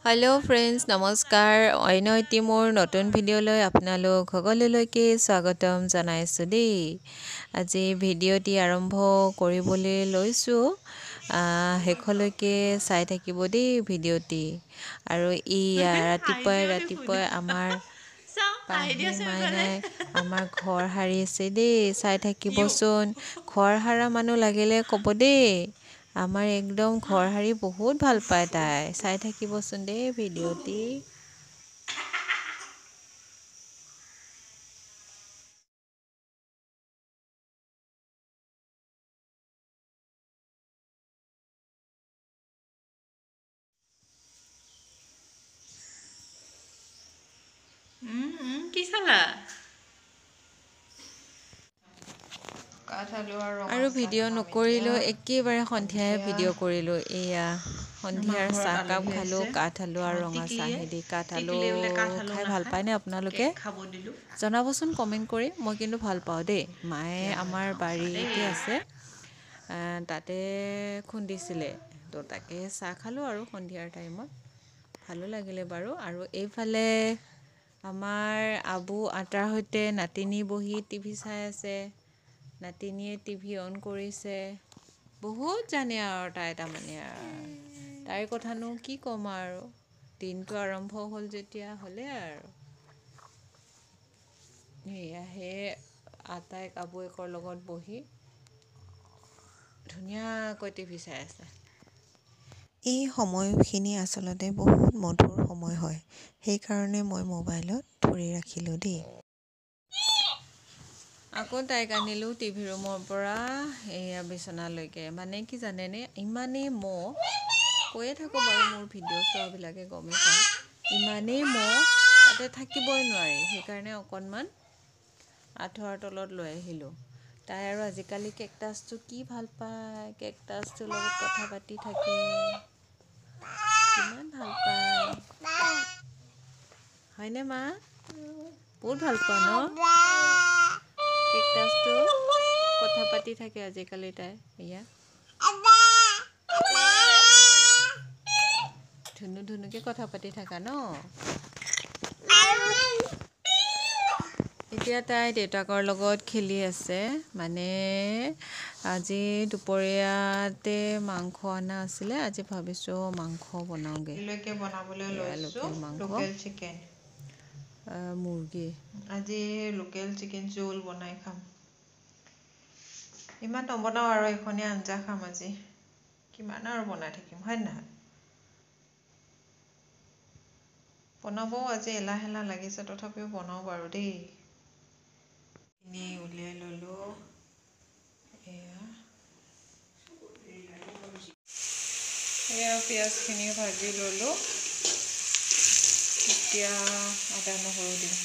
hello friends नमस्कार অন্য এটি মোৰ নতুন ভিডিঅ'লৈ আপোনালোক সকলোলৈকে স্বাগতম জনাইছোঁ দেই আজি ভিডিঅ'টি আৰম্ভ কৰিবলৈ লৈছোঁ হেখলৈকে চাই থাকিব দেই ভিডিঅ'টি আৰু ৰাতিপুৱাই আমাৰ আমাৰ ঘৰ সাৰি আছে দেই চাই থাকিবচোন ঘৰ সাৰা মানুহ লাগিলে ক'ব দেই আমাৰ একদম ঘৰ হাৰি বহুত ভাল পায় তাই চাই থাকিবচোন দেই ভিডিঅ'টি কি চালা আৰু ভিডিঅ' নকৰিলেও একেবাৰে সন্ধিয়াই ভিডিঅ' কৰিলোঁ এয়া সন্ধিয়াৰ চাহকাপ খালোঁ কাঠআলু আৰু ৰঙা চাহেদি কাঠআলু খাই ভাল পায়নে আপোনালোকে জনাবচোন কমেণ্ট কৰি মই কিন্তু ভাল পাওঁ দেই মায়ে আমাৰ বাৰীতে আছে তাতে খুন্দিছিলে তো তাকে চাহ খালোঁ আৰু সন্ধিয়াৰ টাইমত ভালো লাগিলে বাৰু আৰু এইফালে আমাৰ আবু আটাৰ সৈতে নাতিনী বহি টিভি চাই আছে নাতিনীয়ে টিভি অন কৰিছে বহুত জানে আৰু তাই তাৰমানে তাইৰ কথানো কি ক'ম আৰু দিনটো আৰম্ভ হ'ল যেতিয়া হ'লে আৰু সেয়াহে আটাই আবুয়েকৰ লগত বহি ধুনীয়াকৈ টিভি চাই আছে এই সময়খিনি আচলতে বহুত মধুৰ সময় হয় সেইকাৰণে মই মোবাইলত ধৰি ৰাখিলোঁ দেই আকৌ তাইক আনিলোঁ টিভি ৰুমৰ পৰা এয়া বিচনালৈকে মানে কি জানেনে ইমানেই মহ কৈয়ে থাকোঁ বাৰু মোৰ ভিডিঅ' চোৱাবিলাকে গমেই পায় ইমানেই মহ তাতে থাকিবই নোৱাৰি সেইকাৰণে অকণমান আঁঠুৱাৰ তলত লৈ আহিলোঁ তাই আৰু আজিকালি কেকটাছটো কি ভাল পায় কেকটাছটোৰ লগত কথা পাতি থাকে কিমান ভাল পায় হয়নে মা বহুত ভাল পোৱা ন কেকটাছটো কথা পাতি থাকে আজিকালি তাই এয়া ধুনুকে কথা পাতি থাকা ন এতিয়া তাই দেউতাকৰ লগত খেলি আছে মানে আজি দুপৰীয়াতে মাংস অনা আছিলে আজি ভাবিছোঁ মাংস বনাওঁগৈ লোকেল মাংস চিকেন মুৰ্গী আজি লোকেল চিকেন জোল বনাই খাম ইমান নবনাওঁ আৰু এখনীয়া আঞ্জা খাম আজি কিমান আৰু বনাই থাকিম হয় নহয় বনাবও আজি এলাহ লাগিছে তথাপিও বনাওঁ বাৰু দেই উলিয়াই ল'লোঁ এয়া পিঁয়াজখিনি ভাজি ল'লোঁ এতিয়া আদা নহৰু দিম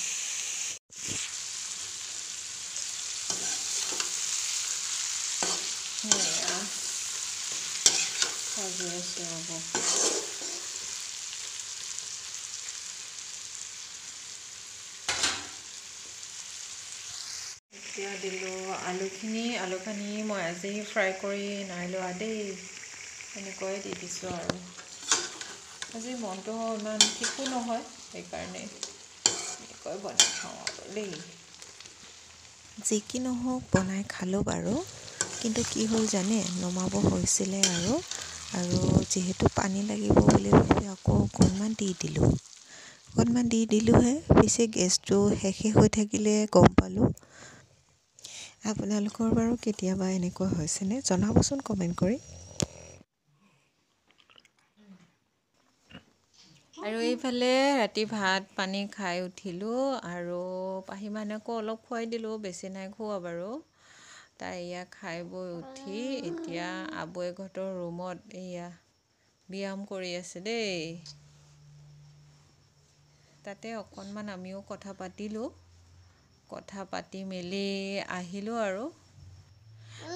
ভাজি আছোঁ ৰ'ব এতিয়া দিলোঁ আলুখিনি মই আজি ফ্ৰাই কৰি নাই লোৱা দেই এনেকৈ দি দিছোঁ আৰু আজি মনটো ইমান ঠিকো নহয় সেইকাৰণে এনেকৈ বনাই খাওঁ আৰু দেই যি কি নহওক বনাই খালোঁ বাৰু কিন্তু কি হ'ল জানে নমাব হৈছিলে আৰু যিহেতু পানী লাগিব বুলি ভাবি আকৌ অকণমান দি দিলোঁহে পিছে গেছটো শেষে হৈ থাকিলে গম পালোঁ আপোনালোকৰ বাৰু কেতিয়াবা এনেকুৱা হৈছেনে জনাবচোন কমেণ্ট কৰি আৰু এইফালে ৰাতি ভাত পানী খাই উঠিলোঁ আৰু পাহিমানকো অলপ খুৱাই দিলোঁ বেছি নাই খোৱা বাৰু তাই এয়া খাই বৈ উঠি এতিয়া আবুয়েকহঁতৰ ৰুমত এয়া ব্যায়াম কৰি আছে দেই তাতে অকণমান আমিও কথা পাতিলোঁ কথা পাতি মেলি আহিলোঁ আৰু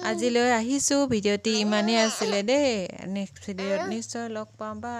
আজিলৈ আহিছোঁ ভিডিঅ'টি ইমানেই আছিলে দেই নেক্সট ভিডিঅ'ত নিশ্চয় লগ পাম বা